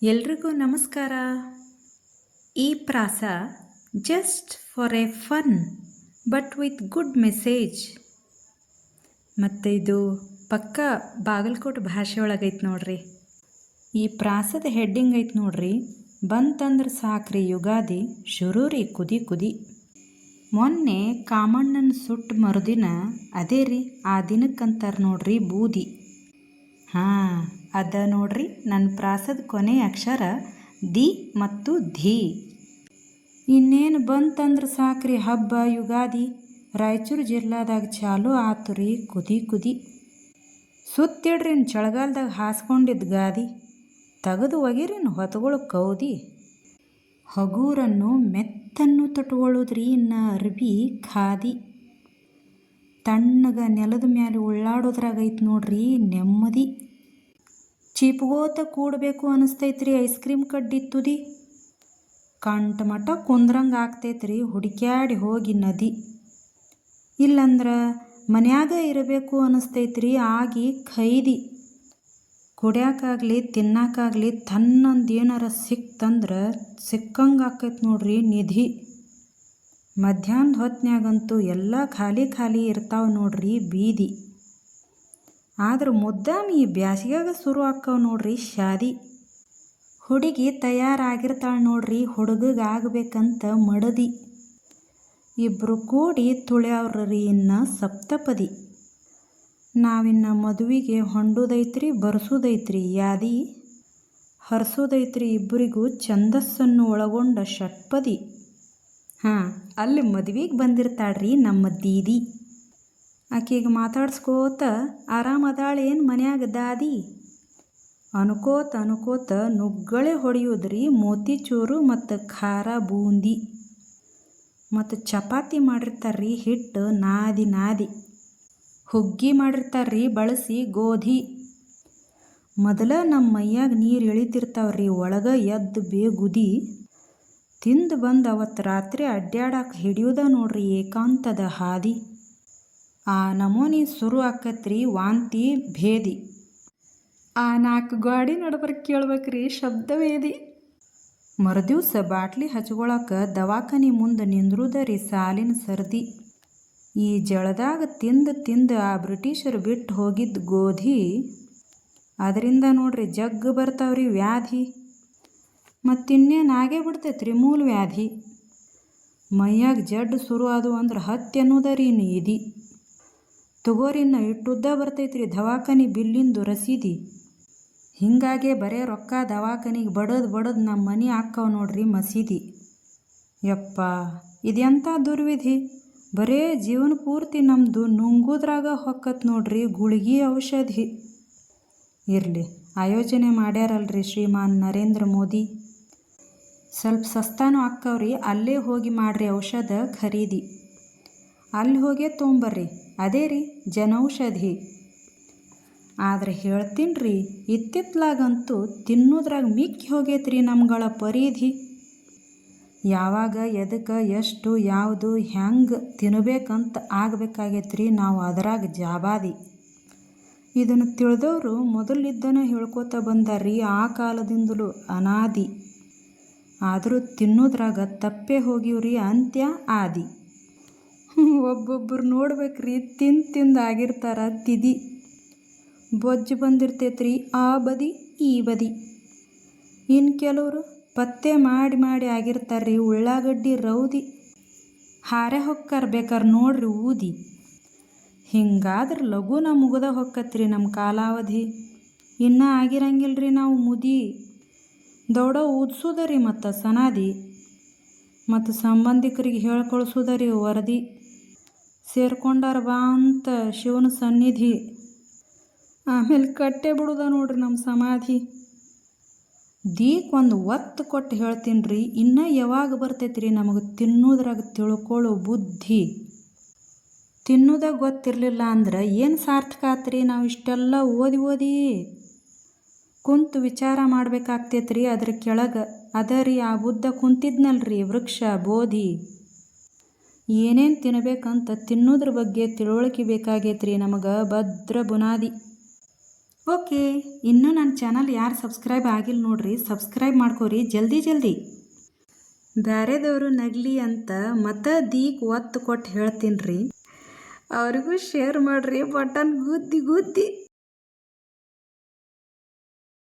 ಎಲ್ರಿಗೂ ನಮಸ್ಕಾರ. ಈ ಪ್ರಾಸ just for a fun but with good message. ಮತ್ತು ಇದು ಪಕ್ಕ ಬಾಗಲಕೋಟೆ ಭಾಷೆ ಒಳಗೈತೆ ನೋಡ್ರಿ. ಈ ಪ್ರಾಸದ ಹೆಡ್ಡಿಂಗ್ ಐತೆ ನೋಡ್ರಿ, ಬಂತಂದ್ರೆ ಸಾಕ್ರಿ ಯುಗಾದಿ, ಶುರೂರಿ ಕುದಿ ಕುದಿ. ಮೊನ್ನೆ ಕಾಮಣ್ಣನ ಸುಟ್ಟು ಮರುದಿನ ಅದೇ ರೀ ಆ ದಿನಕ್ಕಂತಾರೆ ನೋಡ್ರಿ ಬೂದಿ. ಹಾಂ, ಅದ ನೋಡ್ರಿ ನನ್ನ ಪ್ರಾಸದ ಕೊನೆಯ ಅಕ್ಷರ ದಿ ಮತ್ತು ಧಿ. ಇನ್ನೇನು ಬಂತಂದ್ರೆ ಸಾಕ್ರಿ ಹಬ್ಬ ಯುಗಾದಿ, ರಾಯಚೂರು ಜಿಲ್ಲಾದಾಗ ಚಾಲು ಆತು ರೀ ಕುದಿ ಕುದಿ. ಸುತ್ತಿಡ್ರಿನ ಚಳಿಗಾಲದಾಗ ಹಾಸ್ಕೊಂಡಿದ್ದ ಗಾದಿ, ತೆಗೆದು ಒಗಿರಿನ ಹೊತ್ತಗಳು ಕೌದಿ. ಹಗೂರನ್ನು ಮೆತ್ತನ್ನು ತೊಟ್ಕೊಳ್ಳೋದ್ರಿ ಇನ್ನು ಅರ್ಬಿ ಖಾದಿ. ತಣ್ಣಗ ನೆಲದ ಮ್ಯಾಲೆ ಉಳ್ಳಾಡೋದ್ರಾಗೈತೆ ನೋಡ್ರಿ ನೆಮ್ಮದಿ. ಚಿಪ್ಗೋತ ಕೂಡಬೇಕು ಅನಿಸ್ತೈತ್ರಿ ಐಸ್ ಕ್ರೀಮ್ ಕಡ್ಡಿ ತುದಿ. ಕಂಠ ಮಠ ಕುಂದ್ರಂಗೆ ಆಗ್ತೈತ್ರಿ ಹುಡುಕ್ಯಾಡಿ ಹೋಗಿ ನದಿ. ಇಲ್ಲಂದ್ರೆ ಮನ್ಯಾಗ ಇರಬೇಕು ಅನಿಸ್ತೈತ್ರಿ ಆಗಿ ಖೈದಿ. ಕುಡ್ಯಾಕಾಗಲಿ ತಿನ್ನಾಕಾಗಲಿ ತನ್ನೊಂದು ಏನಾರ ಸಿಕ್ತಂದ್ರೆ ಸಿಕ್ಕಂಗೆ ಆಕೈತೆ ನೋಡ್ರಿ ನಿಧಿ. ಮಧ್ಯಾಹ್ನದ ಹೊತ್ನ್ಯಾಗಂತೂ ಎಲ್ಲ ಖಾಲಿ ಖಾಲಿ ಇರ್ತಾವೆ ನೋಡ್ರಿ ಬೀದಿ. ಆದ್ರೆ ಮುದ್ದಾಮ ಈ ಬ್ಯಾಸಿಗ್ಯಾಗ ಶುರು ಆಕ್ಕವು ನೋಡ್ರಿ ಶಾದಿ. ಹುಡುಗಿ ತಯಾರಾಗಿರ್ತಾಳೆ ನೋಡ್ರಿ ಹುಡುಗಗಾಗಬೇಕಂತ ಮಡದಿ. ಇಬ್ಬರು ಕೂಡಿ ತುಳ್ಯಾವ್ರಿ ಇನ್ನು ಸಪ್ತಪದಿ. ನಾವಿನ್ನು ಮದುವೆಗೆ ಹೊಂಡೋದೈತ್ರಿ ಬರ್ಸೋದೈತ್ರಿ ಯಾದಿ. ಹರಿಸೋದೈತ್ರಿ ಇಬ್ಬರಿಗೂ ಛಂದಸ್ಸನ್ನು ಒಳಗೊಂಡ ಷಟ್ಪದಿ. ಹಾಂ, ಅಲ್ಲಿ ಮದುವೆಗೆ ಬಂದಿರ್ತಾಳ್ರಿ ನಮ್ಮ ದೀದಿ. ಆಕೆಗೆ ಮಾತಾಡ್ಸ್ಕೋತ ಆರಾಮದಾಳೇನು ಮನ್ಯಾಗ ದಾದಿ. ಅನ್ಕೋತ ನುಗ್ಗಳೆ ಹೊಡೆಯೋದ್ರಿ ಮೋತಿಚೂರು ಮತ್ತು ಖಾರ ಬೂಂದಿ. ಮತ್ತು ಚಪಾತಿ ಮಾಡಿರ್ತಾರ್ರಿ ಹಿಟ್ಟು ನಾದಿ ನಾದಿ. ಹುಗ್ಗಿ ಮಾಡಿರ್ತಾರ್ರಿ ಬಳಸಿ ಗೋಧಿ. ಮೊದಲ ನಮ್ಮ ಮೈಯಾಗ ನೀರು ಇಳಿತಿರ್ತಾವ್ರಿ ಒಳಗೆ ಎದ್ದು ಬೇಗುದಿ. ತಿಂದು ಬಂದು ಅವತ್ತು ರಾತ್ರಿ ಅಡ್ಡಾಡಕ್ಕೆ ಹಿಡಿಯೋದ ನೋಡ್ರಿ ಏಕಾಂತದ ಹಾದಿ. ಆ ನಮೂನಿ ಶುರು ಆಕತ್ರಿ ವಾಂತಿ ಭೇದಿ. ಆ 4 ಗಾಡಿ ನಡ್ಬರ್ಕ್ ಕೇಳ್ಬೇಕ್ರಿ ಶಬ್ದವೇದಿ. ಮರುದಿವ್ಸ ಬಾಟ್ಲಿ ಹಚ್ಕೊಳಕ್ಕೆ ದವಾಖಾನೆ ಮುಂದೆ ನಿಂದ್ರುದರಿ ಸಾಲಿನ ಸರ್ದಿ. ಈ ಜಳದಾಗ ತಿಂದು ಆ ಬ್ರಿಟಿಷರು ಬಿಟ್ಟು ಹೋಗಿದ್ದ ಗೋಧಿ, ಅದರಿಂದ ನೋಡ್ರಿ ಜಗ್ಗು ಬರ್ತಾವ್ರಿ ವ್ಯಾಧಿ. ಮತ್ತಿನ್ನೇನು ಆಗೇ ಬಿಡ್ತೈತ್ರಿ ಮೂಲ ವ್ಯಾಧಿ. ಮೈಯಾಗ ಜಡ್ಡು ಶುರು ಆದು ಅಂದ್ರೆ ಹತ್ತಿ ಅನ್ನೋದರಿ ನೀದಿ. ತಗೋರಿನ್ನ ಇಟ್ಟುದ್ದ ಬರ್ತೈತ್ರಿ ದವಾಖಾನೆ ಬಿಲ್ಲಿಂದು ರಸೀದಿ. ಹಿಂಗಾಗೆ ಬರೇ ರೊಕ್ಕ ದವಾಖಾನಿಗೆ ಬಡದು ನಮ್ಮ ಮನೆ ಹಾಕ್ಕವು ನೋಡ್ರಿ ಮಸೀದಿ. ಯಪ್ಪ ಇದೆಂಥ ದುರ್ವಿಧಿ. ಬರೇ ಜೀವನ ಪೂರ್ತಿ ನಮ್ಮದು ನುಂಗುದ್ರಾಗ ಹೊಕ್ಕತ್ ನೋಡ್ರಿ ಗುಳಿಗೆ ಔಷಧಿ. ಇರಲಿ, ಆಯೋಜನೆ ಮಾಡ್ಯಾರಲ್ರಿ ಶ್ರೀಮಾನ್ ನರೇಂದ್ರ ಮೋದಿ. ಸ್ವಲ್ಪ ಸಸ್ತಾನು ಆಕ್ಕವ್ರಿ, ಅಲ್ಲೇ ಹೋಗಿ ಮಾಡ್ರಿ ಔಷಧ ಖರೀದಿ. ಅಲ್ಲಿ ಹೋಗೇ ತೊಗೊಂಬರ್ರಿ, ಅದೇ ರೀ ಜನೌಷಧಿ. ಆದ್ರೆ ಹೇಳ್ತೀನಿ ರೀ, ಇತ್ತಿತ್ಲಾಗಂತೂ ತಿನ್ನೋದ್ರಾಗ ಮಿಕ್ಕಿ ಹೋಗೈತ್ರಿ ನಮ್ಗಳ ಪರಿಧಿ. ಯಾವಾಗ ಎದಕ್ಕೆ ಎಷ್ಟು ಯಾವುದು ಹೆಂಗೆ ತಿನ್ನಬೇಕಂತ ಆಗಬೇಕಾಗೈತ್ರಿ ನಾವು ಅದರಾಗ ಜಾಬಾದಿ. ಇದನ್ನು ತಿಳಿದವರು ಮೊದಲಿದ್ದನ ಹೇಳ್ಕೊತ ಬಂದಾರ್ರಿ ಆ ಕಾಲದಿಂದಲೂ ಅನಾದಿ. ಆದರೂ ತಿನ್ನೋದ್ರಾಗ ತಪ್ಪೇ ಹೋಗಿವ್ರಿ ಅಂತ್ಯ ಆದಿ. ಒಬ್ಬೊಬ್ಬರು ನೋಡ್ಬೇಕ್ರಿ ತಿಂದು ಆಗಿರ್ತಾರ ತಿದಿ. ಬೊಜ್ಜು ಬಂದಿರ್ತೈತ್ರಿ ಆ ಬದಿ ಈ ಬದಿ. ಇನ್ನು ಕೆಲವರು ಪತ್ತೆ ಮಾಡಿ ಆಗಿರ್ತಾರ್ರಿ ಉಳ್ಳಾಗಡ್ಡಿ ರೌದಿ. ಹಾರೆ ಹೊಕ್ಕಾರ ಬೇಕಾರೆ ನೋಡ್ರಿ ಊದಿ. ಹಿಂಗಾದ್ರೆ ಲಘುನ ಮುಗದ ಹೊಕ್ಕತ್ರಿ ನಮ್ಮ ಕಾಲಾವಧಿ. ಇನ್ನೂ ಆಗಿರಂಗಿಲ್ರಿ ನಾವು ಮುದಿ. ದೌಡ ಊದ್ಸೋದರಿ ಮತ್ತು ಸನಾದಿ. ಮತ್ತು ಸಂಬಂಧಿಕರಿಗೆ ಹೇಳ್ಕೊಳ್ಸೋದರಿ ವರದಿ. ಸೇರ್ಕೊಂಡಾರ ಬಾ ಅಂತ ಶಿವನ ಸನ್ನಿಧಿ. ಆಮೇಲೆ ಕಟ್ಟೆ ಬಿಡುದ ನೋಡ್ರಿ ನಮ್ಮ ಸಮಾಧಿ. ದೀಕೊಂದು ಒತ್ತು ಕೊಟ್ಟು ಹೇಳ್ತೀನಿ ರೀ, ಇನ್ನೂ ಯಾವಾಗ ಬರ್ತೈತ್ರಿ ನಮಗೆ ತಿನ್ನೋದ್ರಾಗ ತಿಳ್ಕೊಳ್ಳೋ ಬುದ್ಧಿ. ತಿನ್ನೋದಾಗ ಗೊತ್ತಿರಲಿಲ್ಲ ಅಂದ್ರೆ ಏನು ಸಾರ್ಥಕ ಆತ್ರಿ ನಾವು ಇಷ್ಟೆಲ್ಲ ಓದಿ ಕುಂತು ವಿಚಾರ ಮಾಡ್ಬೇಕಾಗ್ತೈತ್ರಿ. ಅದ್ರ ಕೆಳಗೆ ಅದರಿ ಆ ಬುದ್ಧ ಕುಂತಿದ್ನಲ್ರಿ ವೃಕ್ಷ ಬೋಧಿ. ಏನೇನು ತಿನ್ನಬೇಕಂತ ತಿನ್ನೋದ್ರ ಬಗ್ಗೆ ತಿಳುವಳಿಕೆ ಬೇಕಾಗೈತ್ರಿ ನಮಗೆ ಭದ್ರ ಬುನಾದಿ. ಓಕೆ, ಇನ್ನೂ ನನ್ನ ಚಾನಲ್ ಯಾರು ಸಬ್ಸ್ಕ್ರೈಬ್ ಆಗಿಲ್ಲ ನೋಡ್ರಿ, ಸಬ್ಸ್ಕ್ರೈಬ್ ಮಾಡ್ಕೋರಿ ಜಲ್ದಿ. ಬ್ಯಾರೆದವರು ನಗಲಿ ಅಂತ ದೀಕ್ ಒತ್ತು ಕೊಟ್ಟು ಹೇಳ್ತೀನಿ ರೀ. ಅವ್ರಿಗೂ ಶೇರ್ ಮಾಡಿರಿ ಬಟನ್ ಗುದ್ದಿ